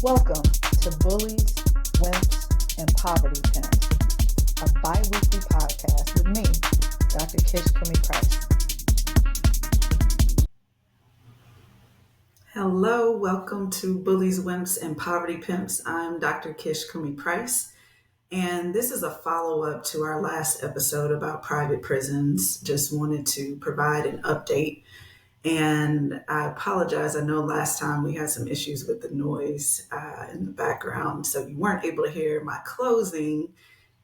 Welcome to Bullies, Wimps, and Poverty Pimps, a bi-weekly podcast with me, Dr. Kish Cumi Price. Hello, welcome to Bullies, Wimps, and Poverty Pimps. I'm Dr. Kish Cumi Price, and this is a follow-up to our last episode about private prisons. Just wanted to provide an update. And I apologize. I know last time we had some issues with the noise in the background, so you weren't able to hear my closing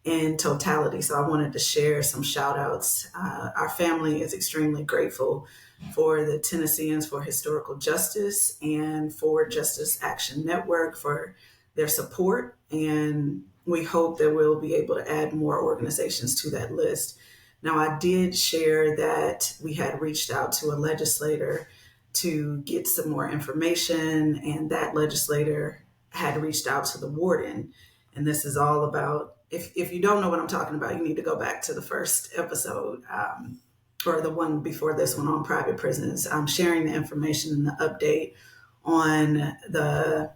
in totality. So I wanted to share some shout outs. Our family is extremely grateful for the Tennesseans for Historical Justice and for Justice Action Network for their support. And we hope that we'll be able to add more organizations to that list. Now, I did share that we had reached out to a legislator to get some more information, and that legislator had reached out to the warden. And this is all about, if you don't know what I'm talking about, you need to go back to the first episode or the one before this one on private prisons. I'm sharing the information and the update on the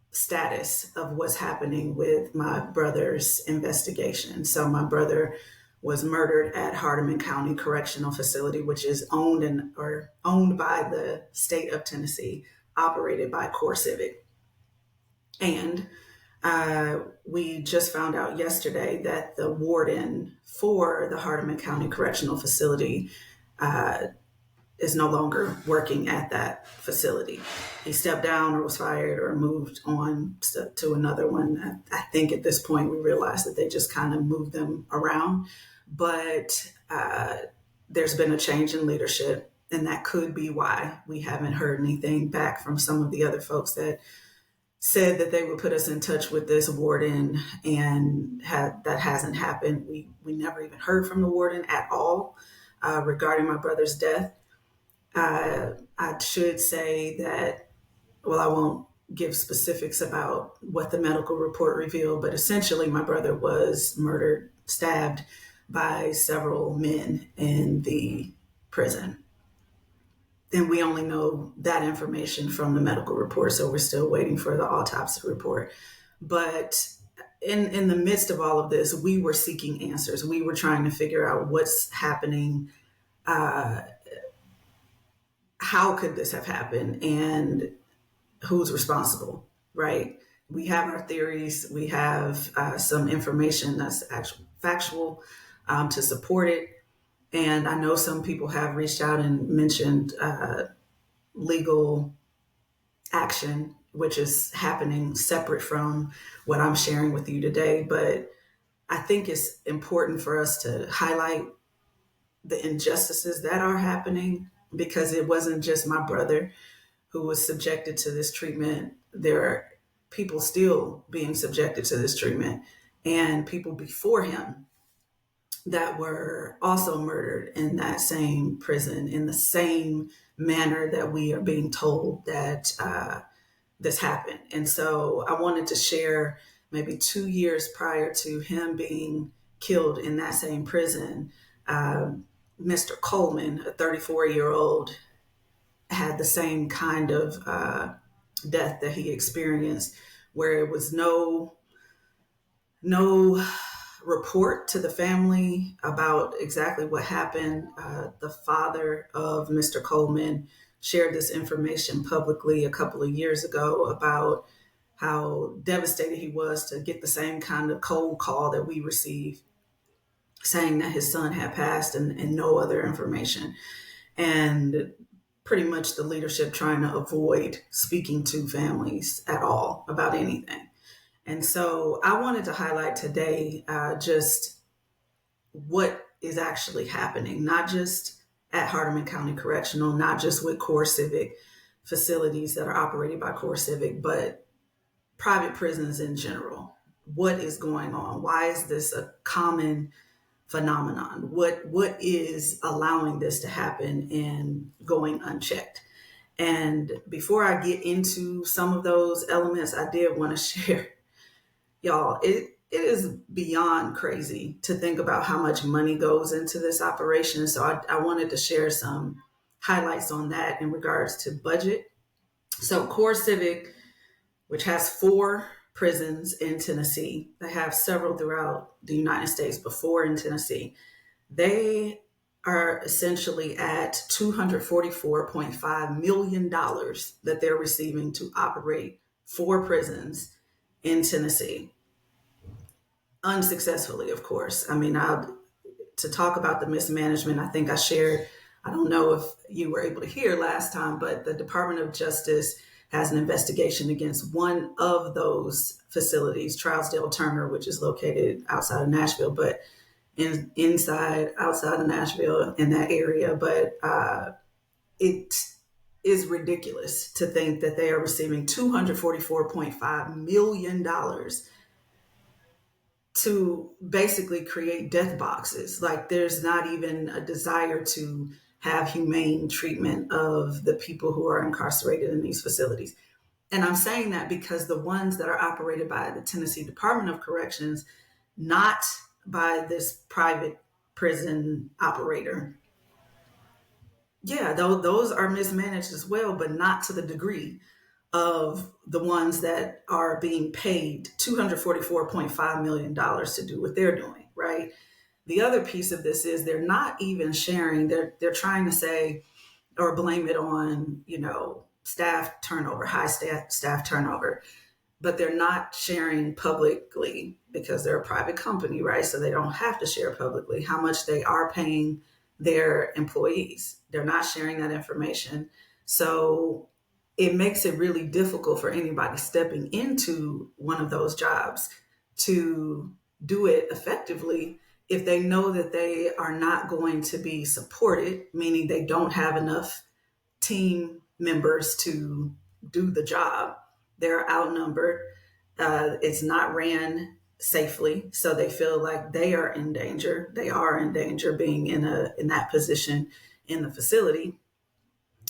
status of what's happening with my brother's investigation. So my brother was murdered at Hardeman County Correctional Facility, which is owned by the state of Tennessee, operated by CoreCivic. And we just found out yesterday that the warden for the Hardeman County Correctional Facility is no longer working at that facility. He stepped down or was fired or moved on to another one. I think at this point we realized that they just kind of moved them around. But there's been a change in leadership, and that could be why we haven't heard anything back from some of the other folks that said that they would put us in touch with this warden, and that hasn't happened. We never even heard from the warden at all regarding my brother's death. I should say that, well, I won't give specifics about what the medical report revealed, but essentially my brother was murdered, stabbed by several men in the prison. And we only know that information from the medical report, so we're still waiting for the autopsy report. But in the midst of all of this, we were seeking answers. We were trying to figure out what's happening, how could this have happened, and who's responsible, right? We have our theories. We have some information that's actual factual to support it. And I know some people have reached out and mentioned legal action, which is happening separate from what I'm sharing with you today. But I think it's important for us to highlight the injustices that are happening, because it wasn't just my brother who was subjected to this treatment. There are people still being subjected to this treatment, and people before him that were also murdered in that same prison in the same manner that we are being told that this happened. And so I wanted to share, maybe 2 years prior to him being killed in that same prison, Mr. Coleman, a 34-year-old, had the same kind of death that he experienced, where it was no report to the family about exactly what happened. The father of Mr. Coleman shared this information publicly a couple of years ago about how devastated he was to get the same kind of cold call that we received, saying that his son had passed and no other information. And pretty much the leadership trying to avoid speaking to families at all about anything. And so I wanted to highlight today just what is actually happening, not just at Hardeman County Correctional, not just with CoreCivic facilities that are operated by CoreCivic, but private prisons in general. What is going on? Why is this a common phenomenon? What is allowing this to happen and going unchecked? And before I get into some of those elements, I did want to share, y'all, it is beyond crazy to think about how much money goes into this operation. So I wanted to share some highlights on that in regards to budget. So CoreCivic which has 4 prisons in Tennessee. They have several throughout the United States, but 4 in Tennessee. They are essentially at $244.5 million that they're receiving to operate 4 prisons in Tennessee. Unsuccessfully, of course. I mean, to talk about the mismanagement, I think I shared, I don't know if you were able to hear last time, but the Department of Justice has an investigation against one of those facilities, Trousdale Turner, which is located outside of Nashville, but outside of Nashville in that area. But it is ridiculous to think that they are receiving $244.5 million to basically create death boxes. Like, there's not even a desire to have humane treatment of the people who are incarcerated in these facilities. And I'm saying that because the ones that are operated by the Tennessee Department of Corrections, not by this private prison operator, yeah, those are mismanaged as well, but not to the degree of the ones that are being paid $244.5 million to do what they're doing, right? The other piece of this is they're not even sharing, they're trying to say or blame it on, staff turnover, high staff turnover, but they're not sharing publicly because they're a private company, right? So they don't have to share publicly how much they are paying their employees. They're not sharing that information. So it makes it really difficult for anybody stepping into one of those jobs to do it effectively if they know that they are not going to be supported, meaning they don't have enough team members to do the job. They're outnumbered. It's not ran safely, so they feel like they are in danger. They are in danger being in that position in the facility.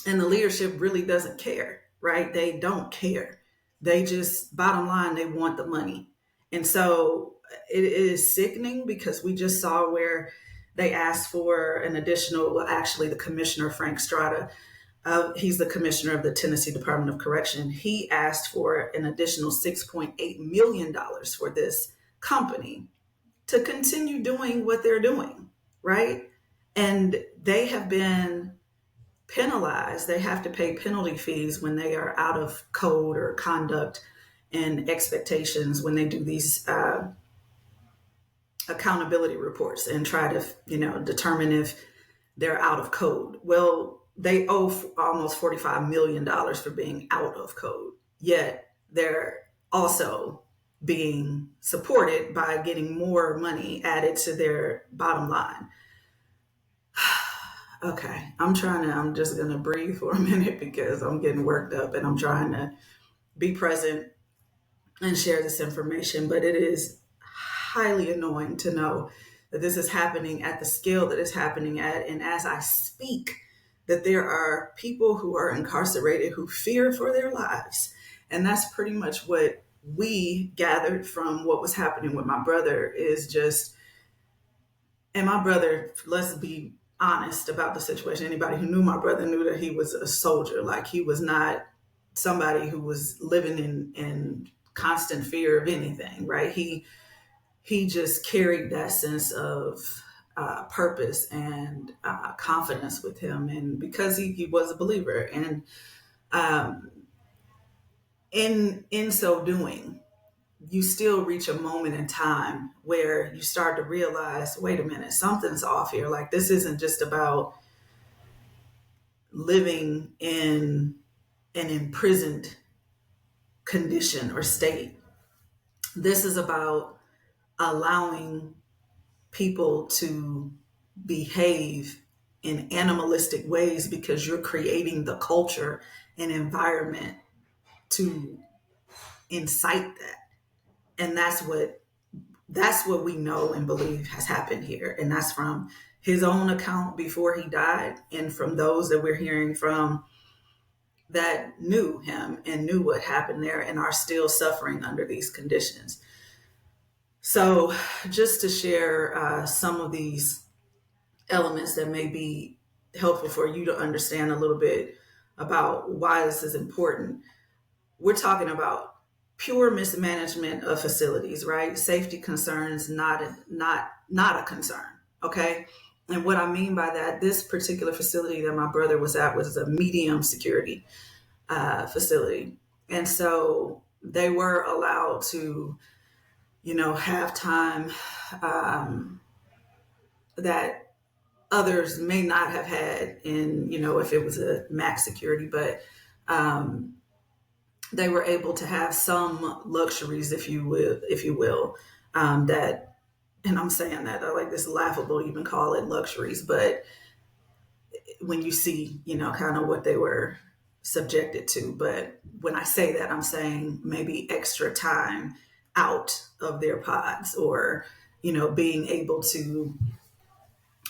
And the leadership really doesn't care, right? They don't care. They just, bottom line, they want the money. And so it is sickening because we just saw where they asked for an additional, well, actually, the commissioner, Frank Strada, he's the commissioner of the Tennessee Department of Correction. He asked for an additional $6.8 million for this company to continue doing what they're doing, right? And they have been penalized. They have to pay penalty fees when they are out of code or conduct and expectations when they do these accountability reports and try to, determine if they're out of code. Well, they owe almost $45 million for being out of code, yet they're also being supported by getting more money added to their bottom line. Okay, I'm just going to breathe for a minute because I'm getting worked up and I'm trying to be present and share this information. But it is highly annoying to know that this is happening at the scale that it's happening at. And as I speak, that there are people who are incarcerated who fear for their lives. And that's pretty much what we gathered from what was happening with my brother is just, and my brother, let's be honest about the situation. Anybody who knew my brother knew that he was a soldier. Like, he was not somebody who was living in constant fear of anything, right? He just carried that sense of purpose and confidence with him. And because he was a believer, and in so doing, you still reach a moment in time where you start to realize, wait a minute, something's off here. Like, this isn't just about living in an imprisoned condition or state. This is about allowing people to behave in animalistic ways because you're creating the culture and environment to incite that. And that's what we know and believe has happened here. And that's from his own account before he died, and from those that we're hearing from that knew him and knew what happened there and are still suffering under these conditions. So just to share some of these elements that may be helpful for you to understand a little bit about why this is important. We're talking about pure mismanagement of facilities, right? Safety concerns, not a concern. Okay. And what I mean by that, this particular facility that my brother was at was a medium security facility. And so they were allowed to, have time that others may not have had in, if it was a max security, but they were able to have some luxuries, if you will, that, and I'm saying that I like this laughable, even call it luxuries, but when you see, kind of what they were subjected to. But when I say that, I'm saying maybe extra time out of their pods, or, being able to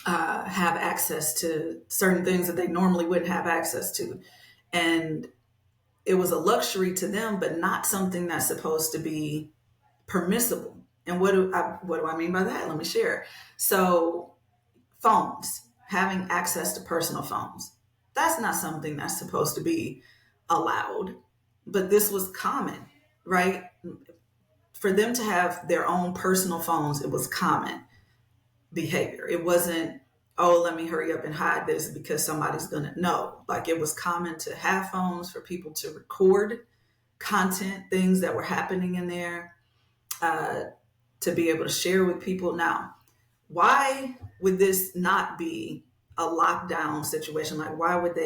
have access to certain things that they normally wouldn't have access to. And it was a luxury to them, but not something that's supposed to be permissible. And what do I mean by that? Let me share. So phones, having access to personal phones, that's not something that's supposed to be allowed, but this was common, right? For them to have their own personal phones, it was common behavior. It wasn't, oh, let me hurry up and hide this because somebody's gonna know. Like, it was common to have phones for people to record content, things that were happening in there, to be able to share with people. Now, why would this not be a lockdown situation? Like, why would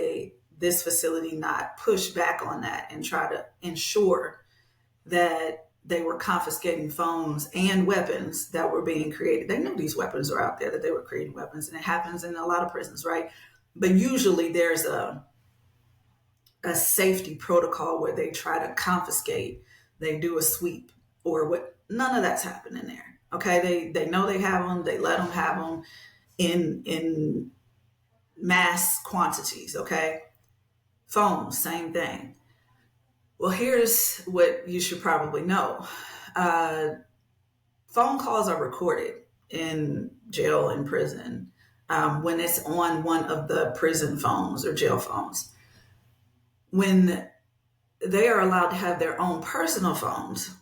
this facility not push back on that and try to ensure that they were confiscating phones and weapons that were being created? They knew these weapons were out there, that they were creating weapons, and it happens in a lot of prisons, right? But usually there's a safety protocol where they try to confiscate, they do a sweep, or what. None of that's happening there. Okay, they know they have them, they let them have them in mass quantities. Okay, phones, same thing. Well, here's what you should probably know. Phone calls are recorded in jail and prison, when it's on one of the prison phones or jail phones. When they are allowed to have their own personal phones,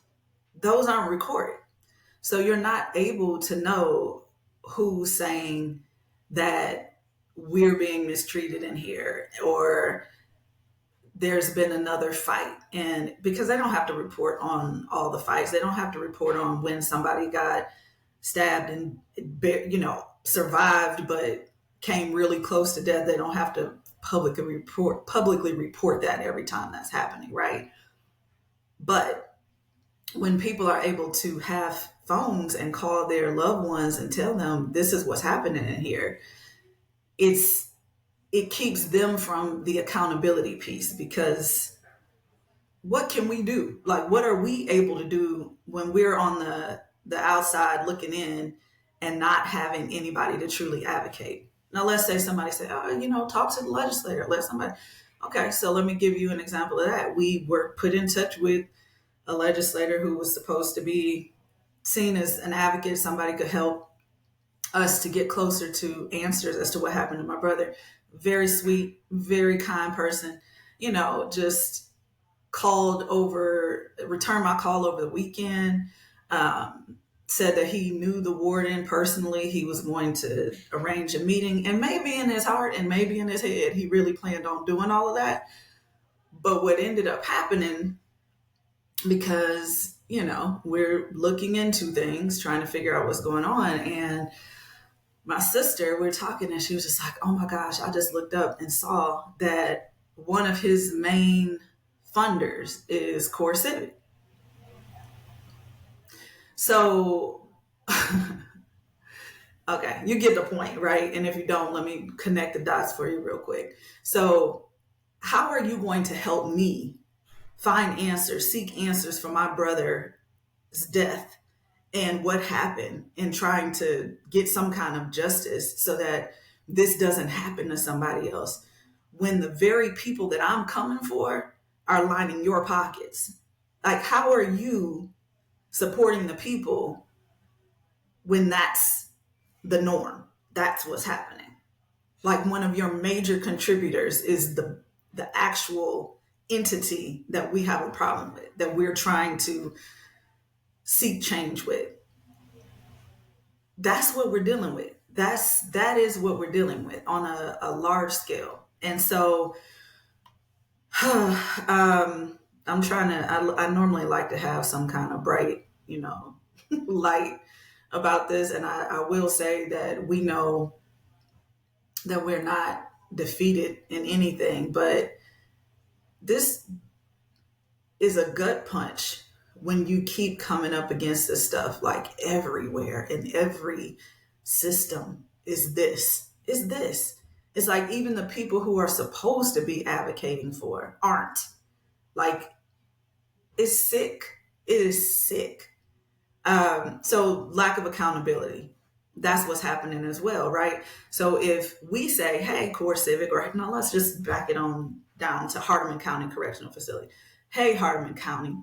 those aren't recorded. So you're not able to know who's saying that we're being mistreated in here, or there's been another fight. And because they don't have to report on all the fights, they don't have to report on when somebody got stabbed and, survived but came really close to death. They don't have to publicly report that every time that's happening, right? But when people are able to have phones and call their loved ones and tell them this is what's happening in here, it keeps them from the accountability piece. Because what can we do? Like, what are we able to do when we're on the outside looking in and not having anybody to truly advocate? Now, let's say somebody say, oh, talk to the legislator. Okay, so let me give you an example of that. We were put in touch with a legislator who was supposed to be seen as an advocate. Somebody could help us to get closer to answers as to what happened to my brother. Very sweet, very kind person, just returned my call over the weekend, said that he knew the warden personally. He was going to arrange a meeting, and maybe in his heart and maybe in his head, he really planned on doing all of that. But what ended up happening, because, we're looking into things, trying to figure out what's going on. And my sister, we were talking, and she was just like, oh my gosh, I just looked up and saw that one of his main funders is Core Civic. So, okay, you get the point, right? And if you don't, let me connect the dots for you real quick. So, how are you going to help me find answers, seek answers for my brother's death and what happened, and trying to get some kind of justice so that this doesn't happen to somebody else, when the very people that I'm coming for are lining your pockets? Like, how are you supporting the people when that's the norm? That's what's happening. Like, one of your major contributors is the actual entity that we have a problem with, that we're trying to seek change with. That's what we're dealing with. That is what we're dealing with on a large scale. And so I'm trying to, I normally like to have some kind of bright, light about this. And I will say that we know that we're not defeated in anything, but this is a gut punch when you keep coming up against this stuff, like everywhere in every system is this. It's like even the people who are supposed to be advocating for aren't. Like, it's sick. It is sick. So lack of accountability. That's what's happening as well, right? So if we say, hey, Core Civic, or no, let's just back it on down to Hardeman County Correctional Facility. Hey, Hardeman County,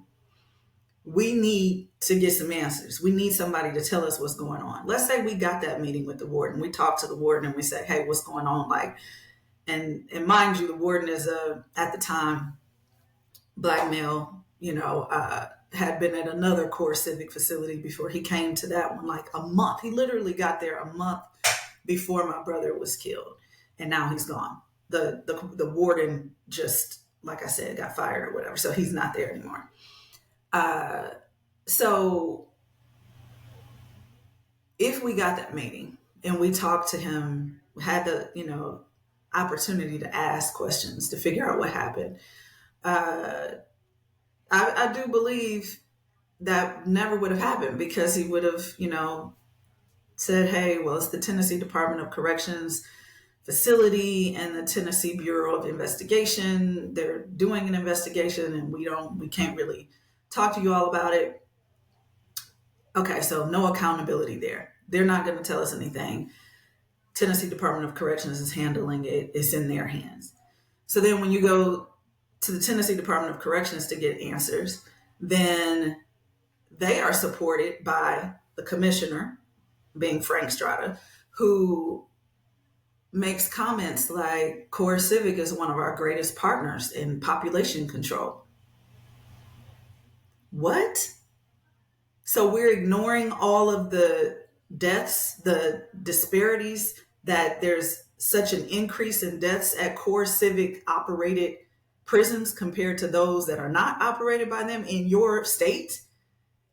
we need to get some answers. We need somebody to tell us what's going on. Let's say we got that meeting with the warden. We talk to the warden and we say, hey, what's going on? Like, and mind you, the warden is at the time, Black male, had been at another core civic facility before he came to that one, like a month. He literally got there a month before my brother was killed, and now he's gone. The warden just, like I said, got fired or whatever, so he's not there anymore. So if we got that meeting and we talked to him, had the opportunity to ask questions to figure out what happened, I do believe that never would have happened, because he would have, said, hey, well, it's the Tennessee Department of Corrections facility and the Tennessee Bureau of Investigation. They're doing an investigation and we can't really talk to you all about it. Okay, so no accountability there. They're not going to tell us anything. Tennessee Department of Corrections is handling it. It's in their hands. So then when you go to the Tennessee Department of Corrections to get answers, then they are supported by the commissioner, being Frank Strada, who makes comments like Core Civic is one of our greatest partners in population control. What? So we're ignoring all of the deaths, the disparities, that there's such an increase in deaths at Core Civic operated prisons compared to those that are not operated by them in your state,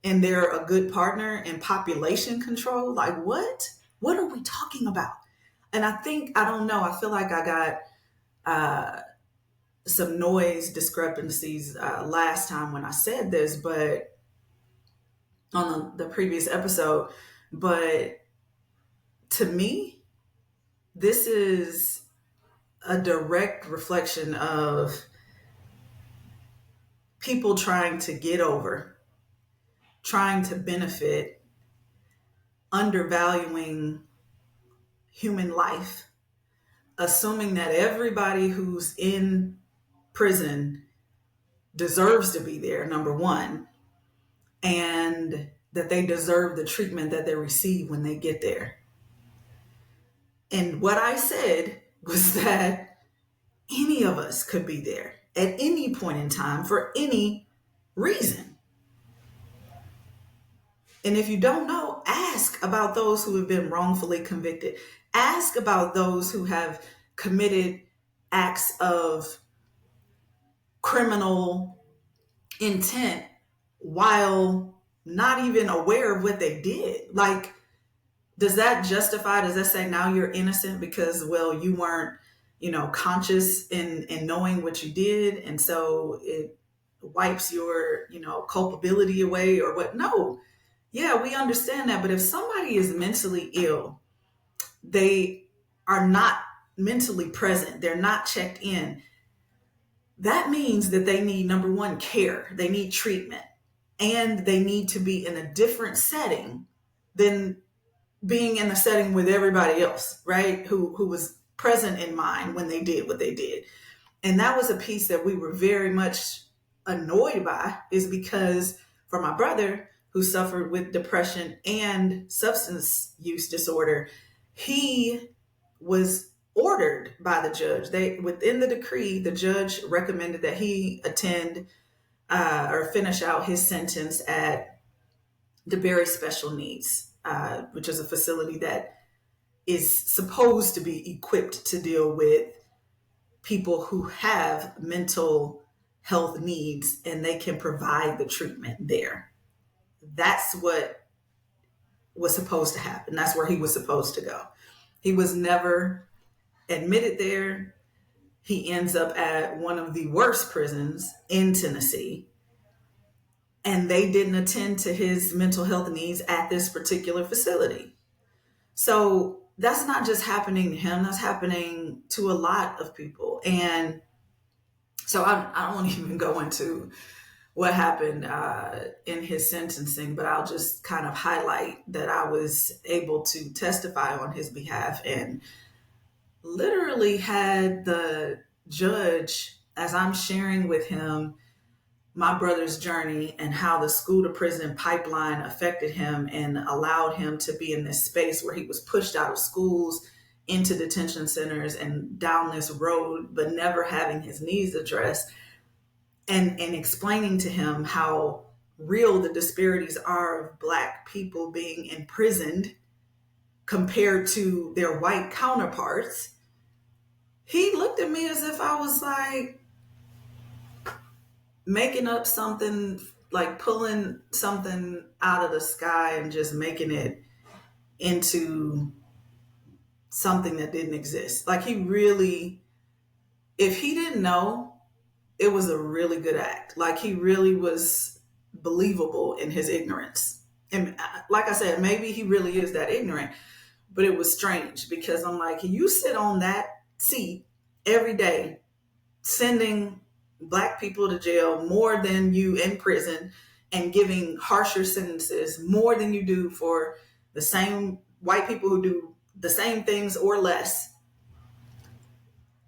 and they're a good partner in population control. Like, what are we talking about? And I don't know, I feel like I got some noise discrepancies last time when I said this, but on the previous episode. But to me, this is a direct reflection of people trying to get over, trying to benefit, undervaluing human life, assuming that everybody who's in prison deserves to be there, number one, and that they deserve the treatment that they receive when they get there. And what I said was that any of us could be there at any point in time for any reason. And if you don't know, ask about those who have been wrongfully convicted. Ask about those who have committed acts of criminal intent while not even aware of what they did. Like, does that say now you're innocent because, well, you weren't, conscious in knowing what you did, and so it wipes your, culpability away, or what? No. Yeah, we understand that. But if somebody is mentally ill, they are not mentally present, they're not checked in, that means that they need, number one, care, they need treatment, and they need to be in a different setting than being in the setting with everybody else, right? Who was present in mind when they did what they did. And that was a piece that we were very much annoyed by, is because for my brother, who suffered with depression and substance use disorder, he was ordered by the judge. Within the decree, the judge recommended that he attend or finish out his sentence at the Berry Special Needs, which is a facility that is supposed to be equipped to deal with people who have mental health needs, and they can provide the treatment there. That's what was supposed to happen. That's where he was supposed to go. He was never admitted there. He ends up at one of the worst prisons in Tennessee. And they didn't attend to his mental health needs at this particular facility. So that's not just happening to him, that's happening to a lot of people. And so I don't even go into what happened in his sentencing, but I'll just kind of highlight that I was able to testify on his behalf and literally had the judge, as I'm sharing with him my brother's journey and how the school to prison pipeline affected him and allowed him to be in this space where he was pushed out of schools into detention centers and down this road, but never having his needs addressed, and explaining to him how real the disparities are of Black people being imprisoned compared to their white counterparts. He looked at me as if I was like making up something, like pulling something out of the sky and just making it into something that didn't exist. Like he really, if he didn't know, it was a really good act. Like he really was believable in his ignorance. And like I said, maybe he really is that ignorant, but it was strange because I'm like, you sit on that seat every day, sending Black people to jail more than you in prison and giving harsher sentences more than you do for the same white people who do the same things or less.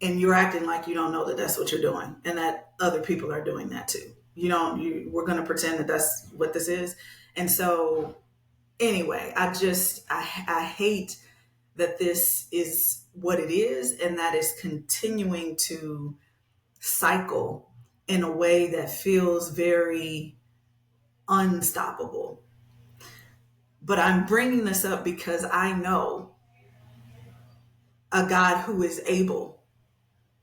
And you're acting like you don't know that that's what you're doing and that other people are doing that too. We're going to pretend that that's what this is. And so anyway, I hate that this is what it is and that is continuing to cycle in a way that feels very unstoppable. But I'm bringing this up because I know a God who is able.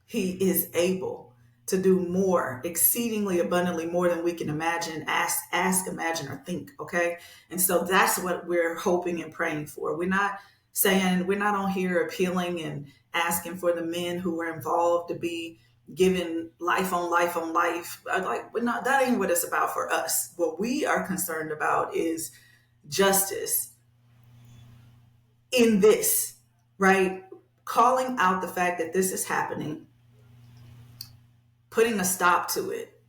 He is able to do more, exceedingly abundantly more than we can imagine, ask, imagine, or think. Okay. And so that's what we're hoping and praying for. We're not on here appealing and asking for the men who were involved to be given life on life on life. That ain't what it's about for us. What we are concerned about is justice in this, right? Calling out the fact that this is happening, putting a stop to it,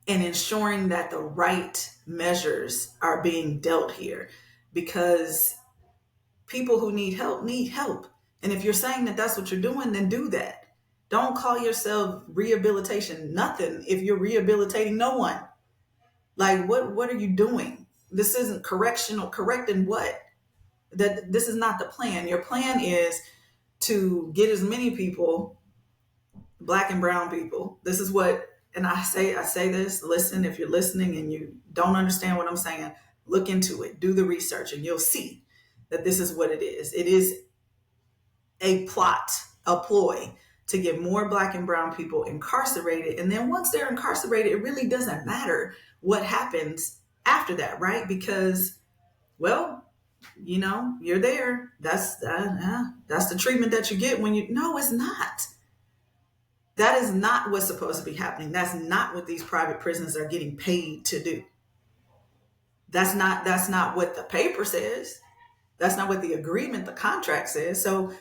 and ensuring that the right measures are being dealt here, because people who need help need help. And if you're saying that that's what you're doing, then do that. Don't call yourself rehabilitation nothing if you're rehabilitating no one. Like, what are you doing? This isn't correctional. Correcting what? That this is not the plan. Your plan is to get as many people, Black and brown people. This is what, and I say this, listen, if you're listening and you don't understand what I'm saying, look into it, do the research, and you'll see that this is what it is. It is a plot, a ploy to get more Black and brown people incarcerated. And then once they're incarcerated, it really doesn't matter what happens after that, right? Because, well, you're there. That's the treatment that you get no, it's not. That is not what's supposed to be happening. That's not what these private prisons are getting paid to do. That's not what the paper says. That's not what the agreement, the contract says. So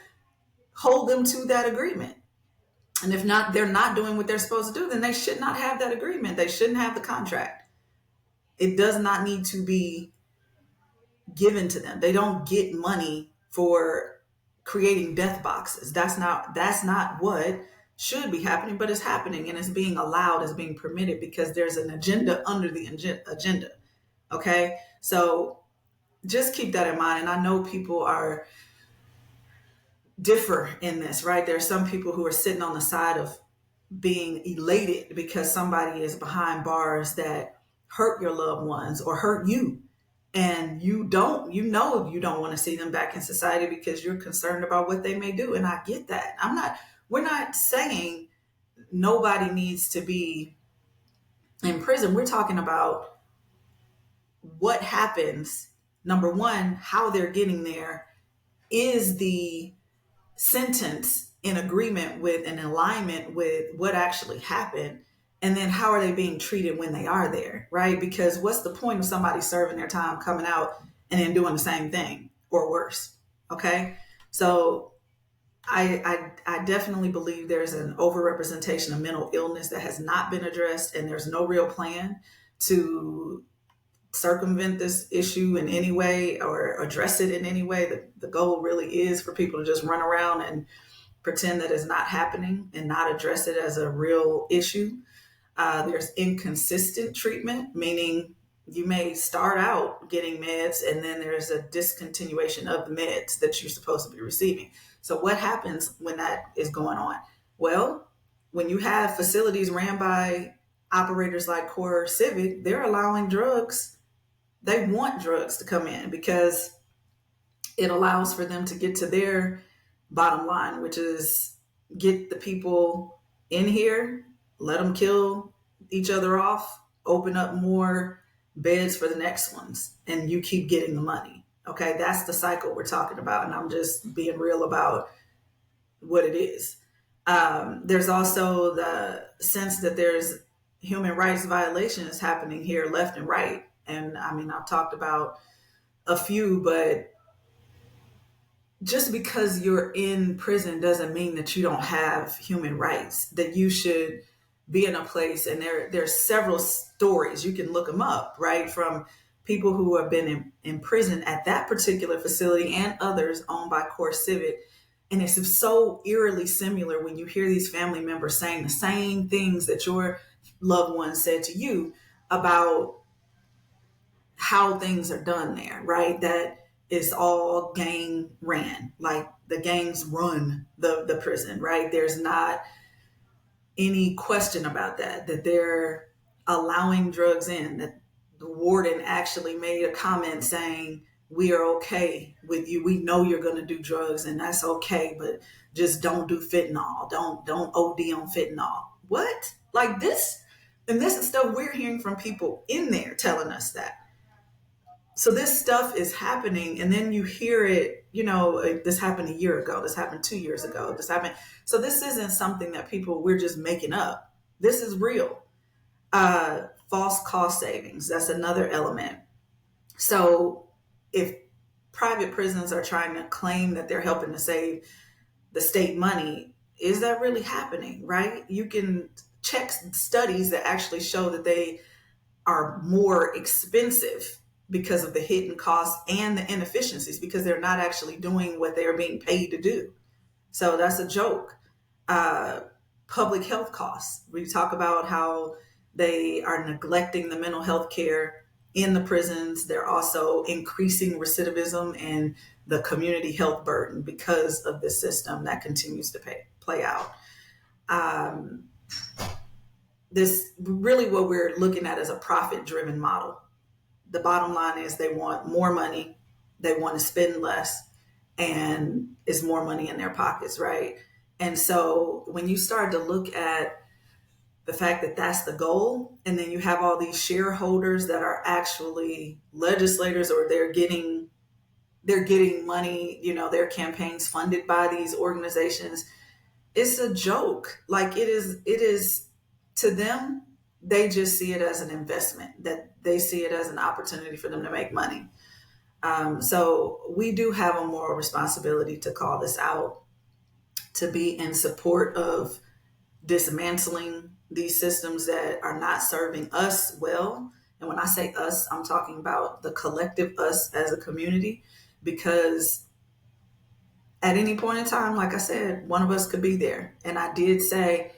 hold them to that agreement. And if not, they're not doing what they're supposed to do, then they should not have that agreement. They shouldn't have the contract. It does not need to be given to them. They don't get money for creating death boxes. That's not what should be happening, but it's happening, and it's being allowed, it's being permitted because there's an agenda under the agenda. Okay. So just keep that in mind. And I know people are differ in this, right? There are some people who are sitting on the side of being elated because somebody is behind bars that hurt your loved ones or hurt you. And you don't, you know, you don't want to see them back in society because you're concerned about what they may do. And I get that. We're not saying nobody needs to be in prison. We're talking about what happens. Number one, how they're getting there. Is the sentence in agreement with and alignment with what actually happened? And then how are they being treated when they are there, right? Because what's the point of somebody serving their time, coming out, and then doing the same thing or worse? Okay. So I definitely believe there's an overrepresentation of mental illness that has not been addressed, and there's no real plan to circumvent this issue in any way or address it in any way. The goal really is for people to just run around and pretend that it's not happening and not address it as a real issue. There's inconsistent treatment, meaning you may start out getting meds and then there's a discontinuation of the meds that you're supposed to be receiving. So what happens when that is going on? Well, when you have facilities ran by operators like Core Civic, they're allowing drugs. They want drugs to come in because it allows for them to get to their bottom line, which is get the people in here, let them kill each other off, open up more beds for the next ones, and you keep getting the money. Okay, that's the cycle we're talking about, and I'm just being real about what it is. There's also the sense that there's human rights violations happening here left and right. And I mean, I've talked about a few, but just because you're in prison doesn't mean that you don't have human rights, that you should be in a place. And there's several stories, you can look them up, right? From people who have been in prison at that particular facility and others owned by Core Civic. And it's so eerily similar when you hear these family members saying the same things that your loved one said to you about how things are done there, right? That is all gang ran, like the gangs run the prison, right? There's not any question about that they're allowing drugs in, that the warden actually made a comment saying, we are okay with you. We know you're going to do drugs and that's okay, but just don't do fentanyl. Don't OD on fentanyl. What? Like this? And this is stuff we're hearing from people in there telling us that. So this stuff is happening, and then you hear it, this happened a year ago, this happened 2 years ago, this happened. So this isn't something that we're just making up. This is real. False cost savings, that's another element. So if private prisons are trying to claim that they're helping to save the state money, is that really happening, right? You can check studies that actually show that they are more expensive because of the hidden costs and the inefficiencies, because they're not actually doing what they're being paid to do. So that's a joke. Public health costs. We talk about how they are neglecting the mental health care in the prisons. They're also increasing recidivism and the community health burden because of the system that continues to play out. This really what we're looking at is a profit-driven model. The bottom line is they want more money, they want to spend less, and it's more money in their pockets, right? And so when you start to look at the fact that that's the goal, and then you have all these shareholders that are actually legislators, or they're getting money, their campaigns funded by these organizations, it's a joke. Like it is to them, they just see it as an investment, that they see it as an opportunity for them to make money. So we do have a moral responsibility to call this out, to be in support of dismantling these systems that are not serving us well. And when I say us, I'm talking about the collective us as a community, because at any point in time, like I said, one of us could be there. And I did say,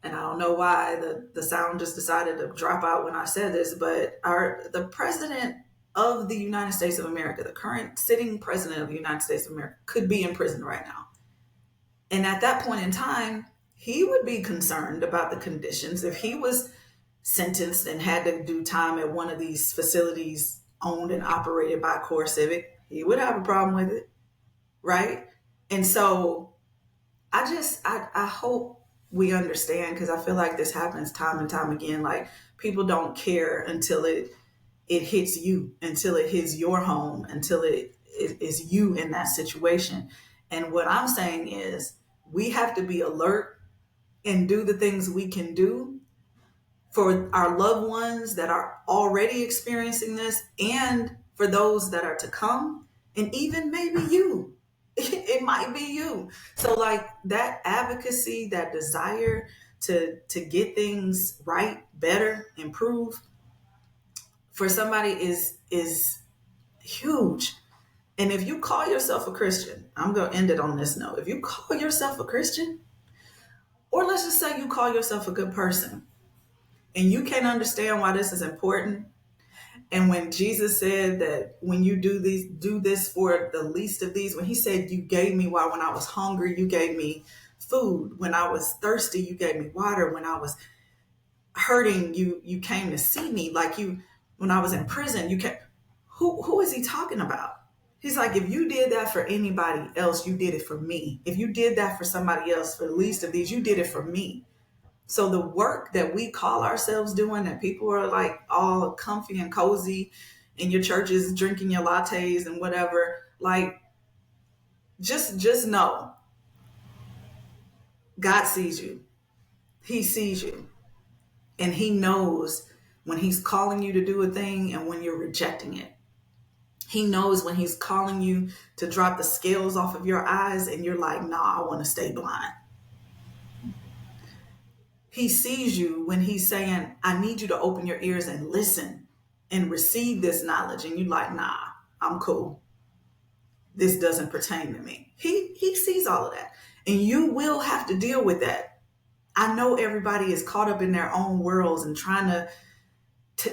and I don't know why the sound just decided to drop out when I said this, but the president of the United States of America, the current sitting president of the United States of America, could be in prison right now. And at that point in time, he would be concerned about the conditions. If he was sentenced and had to do time at one of these facilities owned and operated by Core Civic, he would have a problem with it, right? And so I hope we understand, because I feel like this happens time and time again. Like, people don't care until it hits you, until it hits your home, until it is you in that situation. And what I'm saying is, we have to be alert and do the things we can do for our loved ones that are already experiencing this, and for those that are to come, and even maybe you. It might be you. So, like, that advocacy, that desire to get things right, better, improve for somebody is huge. And if you call yourself a Christian, I'm going to end it on this note. If you call yourself a Christian, or let's just say you call yourself a good person, and you can't understand why this is important, and when Jesus said that when you do this for the least of these, when he said, you gave me water, when I was hungry, you gave me food. When I was thirsty, you gave me water. When I was hurting, you came to see me. Like, when I was in prison, you came. Who is he talking about? He's like, if you did that for anybody else, you did it for me. If you did that for somebody else, for the least of these, you did it for me. So the work that we call ourselves doing, that people are like all comfy and cozy in your churches, drinking your lattes and whatever, like, just know God sees you. He sees you. And he knows when he's calling you to do a thing and when you're rejecting it. He knows when he's calling you to drop the scales off of your eyes and you're like, nah, I want to stay blind. He sees you when he's saying, I need you to open your ears and listen and receive this knowledge. And you're like, nah, I'm cool. This doesn't pertain to me. He sees all of that. And you will have to deal with that. I know everybody is caught up in their own worlds and trying to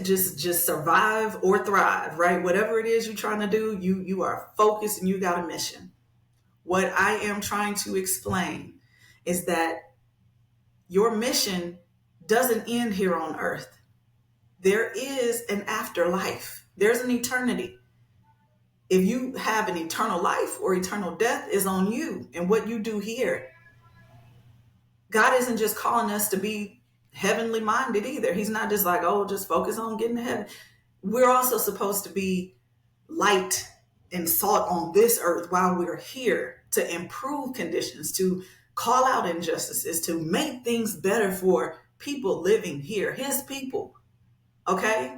just survive or thrive, right? Whatever it is you're trying to do, you are focused and you got a mission. What I am trying to explain is that your mission doesn't end here on earth. There is an afterlife. There's an eternity. If you have an eternal life or eternal death is on you and what you do here. God isn't just calling us to be heavenly minded either. He's not just like, oh, just focus on getting to heaven. We're also supposed to be light and salt on this earth while we're here, to improve conditions, to call out injustices, to make things better for people living here, his people. Okay?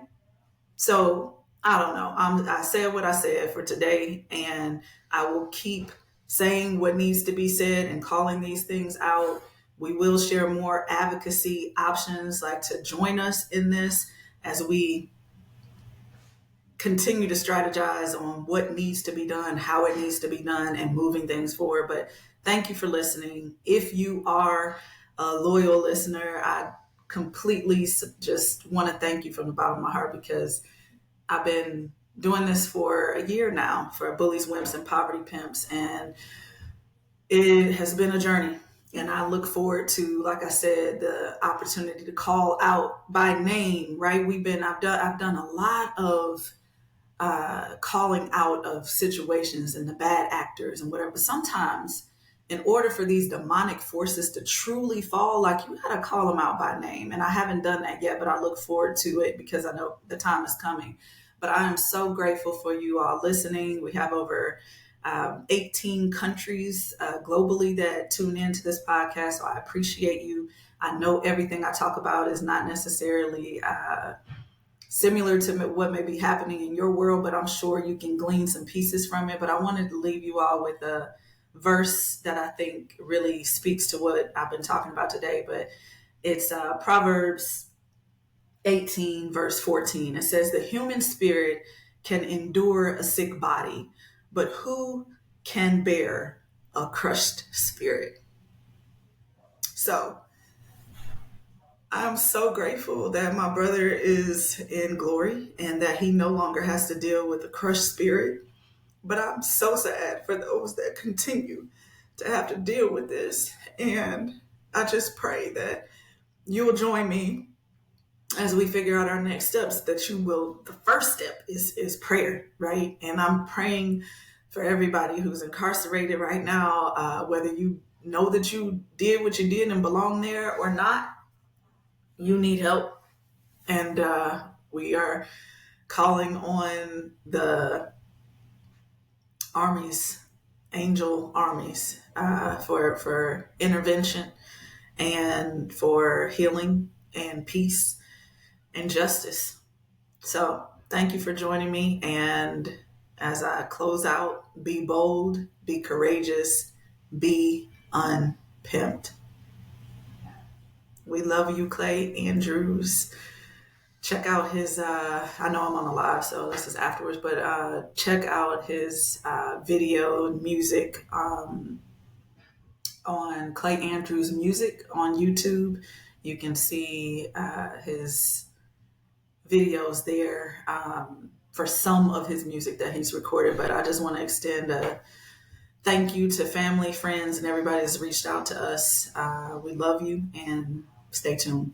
So I don't know. I said what I said for today, and I will keep saying what needs to be said and calling these things out. We will share more advocacy options, like to join us in this as we continue to strategize on what needs to be done, how it needs to be done, and moving things forward. But thank you for listening. If you are a loyal listener, I completely just want to thank you from the bottom of my heart, because I've been doing this for a year now for Bullies, Wimps, and Poverty Pimps, and it has been a journey. And I look forward to, like I said, the opportunity to call out by name, right? I've done a lot of calling out of situations and the bad actors and whatever. But sometimes, in order for these demonic forces to truly fall, like, you got to call them out by name. And I haven't done that yet, but I look forward to it because I know the time is coming. But I am so grateful for you all listening. We have over 18 countries globally that tune into this podcast. So I appreciate you. I know everything I talk about is not necessarily similar to what may be happening in your world, but I'm sure you can glean some pieces from it. But I wanted to leave you all with a verse that I think really speaks to what I've been talking about today. But it's Proverbs 18, verse 14. It says, the human spirit can endure a sick body, but who can bear a crushed spirit? So I'm so grateful that my brother is in glory and that he no longer has to deal with a crushed spirit. But I'm so sad for those that continue to have to deal with this. And I just pray that you will join me as we figure out our next steps, that you will, the first step is prayer, right? And I'm praying for everybody who's incarcerated right now, whether you know that you did what you did and belong there or not, you need help. And we are calling on the armies, angel armies, for intervention and for healing and peace and justice. So thank you for joining me. And as I close out, be bold, be courageous, be unpimped. We love you, Clay Andrews. Check out his, I know I'm on a live, so this is afterwards, but check out his video and music on Clay Andrews Music on YouTube. You can see his videos there for some of his music that he's recorded. But I just want to extend a thank you to family, friends, and everybody that's reached out to us. We love you, and stay tuned.